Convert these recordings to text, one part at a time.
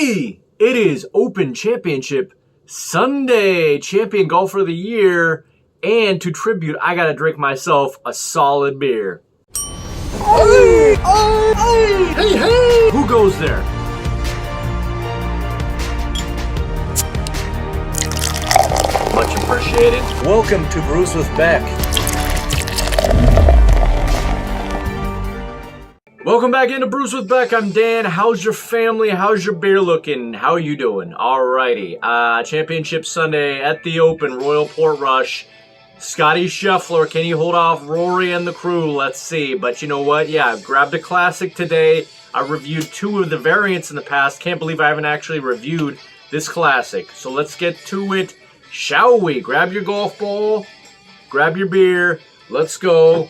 Hey, it is Open Championship Sunday, champion golfer of the year, and to tribute, I gotta drink myself a solid beer. Hey, hey, hey, hey! Who goes there? Much appreciated. Welcome to Brews with Beck. Welcome back into Brews with Beck. I'm Dan. How's your family? How's your beer looking? How are you doing? Alrighty. Championship Sunday at the Open, Royal Portrush. Scotty Scheffler, can you hold off Rory and the crew? Let's see. But you know what? Yeah, I've grabbed a classic today. I reviewed two of the variants in the past. Can't believe I haven't actually reviewed this classic. So let's get to it, shall we? Grab your golf ball, grab your beer. Let's go.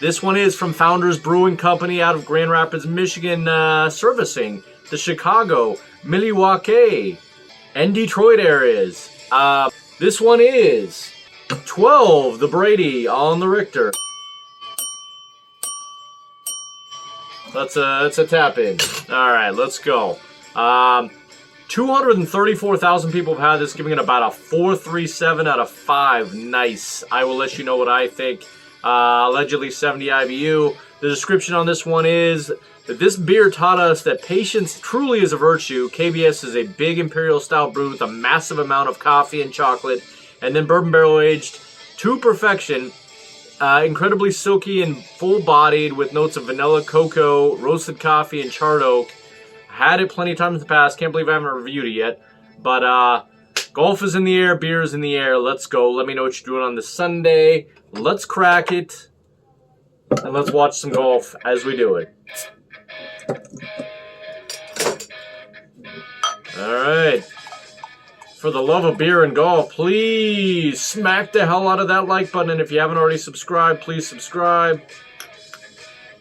This one is from Founders Brewing Company out of Grand Rapids, Michigan, servicing the Chicago, Milwaukee, and Detroit areas. This one is 12, the Brady on the Richter. That's a tap in. All right, let's go. 234,000 people have had this, giving it about a 4.37 out of 5. Nice. I will let you know what I think. Allegedly 70 IBU. The description on this one is that this beer taught us that patience truly is a virtue. KBS is a big imperial stout brewed with a massive amount of coffee and chocolate, and then bourbon barrel aged to perfection. Incredibly silky and full-bodied with notes of vanilla, cocoa, roasted coffee, and charred oak. Had it plenty of times in the past. Can't believe I haven't reviewed it yet. But golf is in the air, beer is in the air. Let's go. Let me know what you're doing on this Sunday. Let's crack it, and let's watch some golf as we do it. All right. For the love of beer and golf, please smack the hell out of that like button. And if you haven't already subscribed, please subscribe.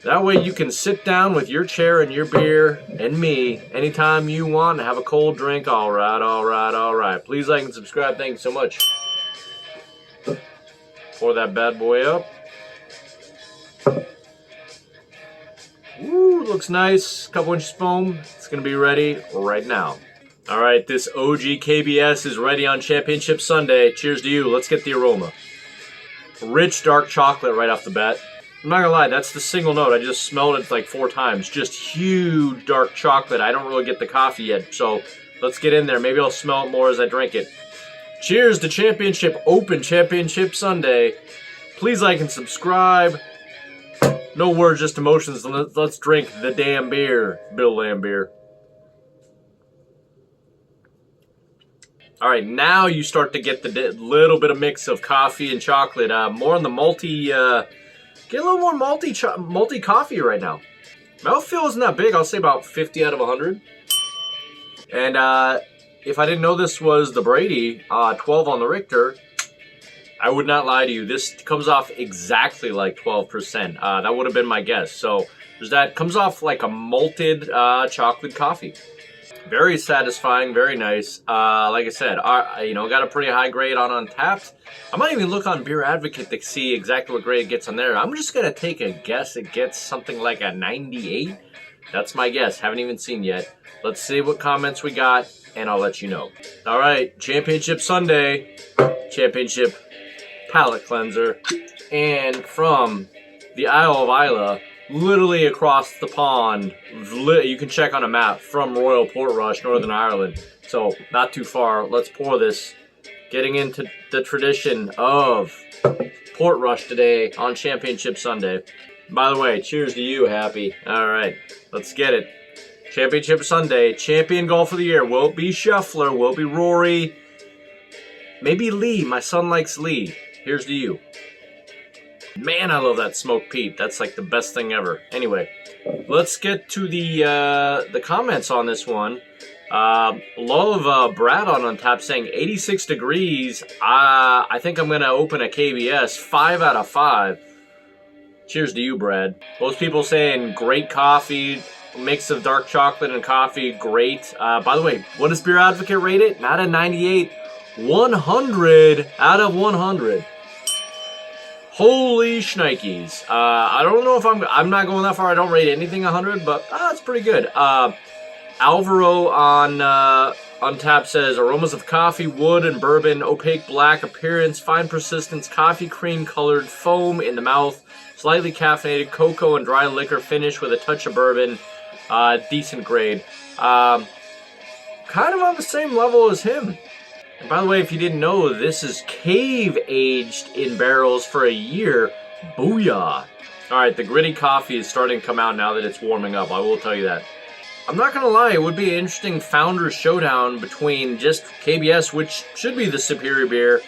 That way you can sit down with your chair and your beer and me anytime you want and have a cold drink. All right, all right, all right. Please like and subscribe. Thank you so much. Pour that bad boy up. Ooh, looks nice. Couple inches foam. It's going to be ready right now. All right, this OG KBS is ready on Championship Sunday. Cheers to you. Let's get the aroma. Rich dark chocolate right off the bat. I'm not going to lie, that's the single note. I just smelled it like 4 times. Just huge dark chocolate. I don't really get the coffee yet, so let's get in there. Maybe I'll smell it more as I drink it. Cheers to Championship Open Championship Sunday. Please like and subscribe. No words, just emotions. Let's drink the damn beer. Bill Lamb beer. All right, now you start to get the little bit of mix of coffee and chocolate. More on the malty, get a little more malty coffee right now. Mouthfeel isn't that big. I'll say about 50 out of 100. And if I didn't know this was the Brady, 12 on the Richter, I would not lie to you. This comes off exactly like 12%. That would have been my guess. So there's that. Comes off like a malted chocolate coffee. Very satisfying, very nice. Like I said, got a pretty high grade on Untapped. I might even look on Beer Advocate to see exactly what grade it gets on there. I'm just going to take a guess. It gets something like a 98. That's my guess. Haven't even seen yet. Let's see what comments we got, and I'll let you know. All right, Championship Sunday, Championship Palate Cleanser, and from the Isle of Islay, literally across the pond, you can check on a map, from Royal Portrush, Northern Ireland. So not too far. Let's pour this. Getting into the tradition of Portrush today on Championship Sunday. By the way, cheers to you, Happy. All right, let's get it. Championship Sunday, champion golf of the year. Will it be Scheffler? Will it be Rory? Maybe Lee. My son likes Lee. Here's to you. Man, I love that smoked peat. That's like the best thing ever. Anyway, let's get to the comments on this one. Love Brad on Untapped saying 86 degrees. I think I'm going to open a KBS. 5 out of 5. Cheers to you, Brad. Most people saying great coffee. Mix of dark chocolate and coffee. Great. By the way, what does Beer Advocate rate it? Not a 98. 100 out of 100. Holy shnikes. I don't know if I'm not going that far. I don't rate anything 100, but it's pretty good. Alvaro on tap says, aromas of coffee, wood, and bourbon, opaque black appearance, fine persistence, coffee cream colored foam in the mouth, slightly caffeinated cocoa and dry liquor finish with a touch of bourbon, decent grade. Kind of on the same level as him. And by the way, if you didn't know, this is cave aged in barrels for a year. Booyah! Alright, the gritty coffee is starting to come out now that it's warming up, I will tell you that. I'm not gonna lie, it would be an interesting Founders Showdown between just KBS, which should be the superior beer,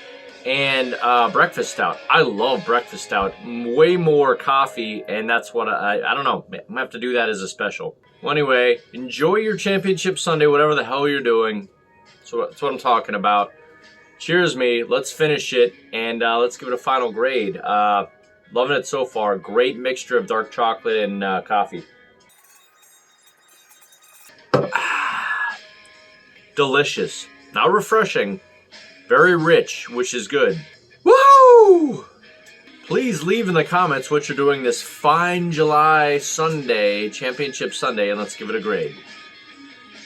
and Breakfast Stout. I love Breakfast Stout. Way more coffee, and that's what I don't know. I'm gonna have to do that as a special. Well, anyway, enjoy your championship Sunday, whatever the hell you're doing. So that's what I'm talking about. Cheers me, let's finish it, and let's give it a final grade. Loving it so far. Great mixture of dark chocolate and coffee. Delicious. Not refreshing. Very rich, which is good. Woo! Please leave in the comments what you're doing this fine July Sunday, Championship Sunday, and let's give it a grade.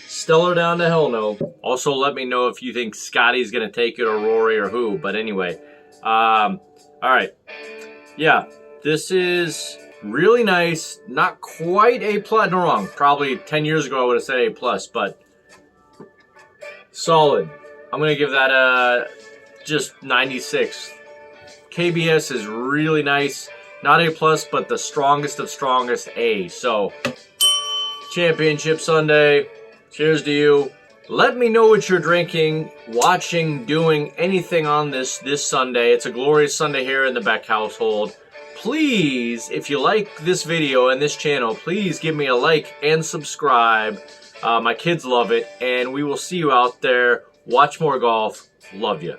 Stellar down to hell no. Also, let me know if you think Scotty's going to take it or Rory or who. But anyway, alright. Yeah, this is really nice. Not quite A+, no wrong. Probably 10 years ago I would have said A+, but solid. I'm going to give that just 96. KBS is really nice. Not A+, but the strongest of strongest A. So, Championship Sunday. Cheers to you. Let me know what you're drinking, watching, doing, anything on this Sunday. It's a glorious Sunday here in the Beck household. Please, if you like this video and this channel, please give me a like and subscribe. My kids love it, and we will see you out there. Watch more golf. Love you.